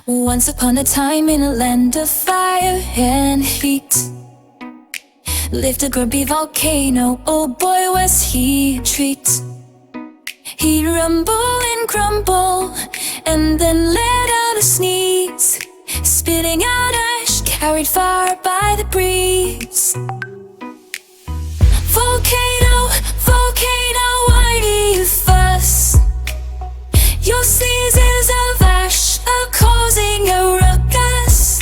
Once upon a time in a land of fire and heat lived a grumpy volcano. Oh boy, was he a treat. He'd rumble and crumble and then let out a sneeze, spitting out ash carried far by the breeze. Volcano, volcano, why do you fuss? Your sneezes of ash are causing a ruckus.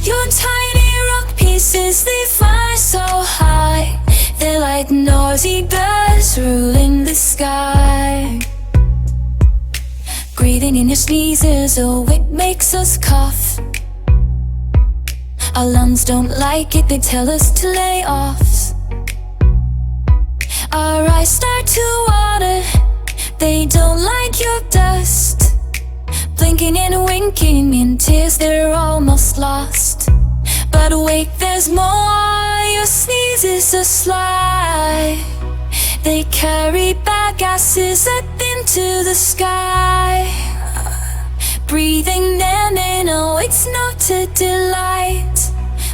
Your tiny rock pieces, they fly so high, they're like noisy birds ruling the sky. Breathing in your sneezes, oh it makes us cough. Our lungs don't like it, they tell us to lay off. Our eyes start to water, they don't like your dust. Blinking and winking in tears, they're almost lost. But wait, there's more, your sneezes are sly. They carry bad gases up into the sky. Breathing them in, oh it's not a delight,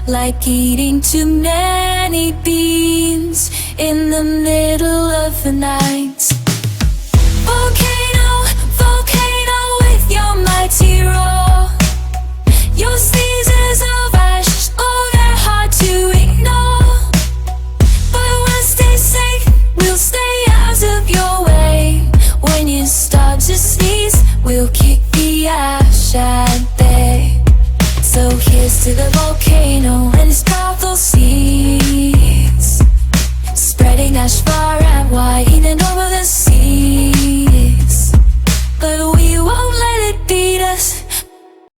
like eating too many beans in the middle of the night. Volcano, volcano with your mighty roar. Your sneezes of ash, oh they're hard to ignore. But we'll stay safe, we'll stay out of your way. When you start to sneeze, we'll kick the ash at bay. So here's to the volcano.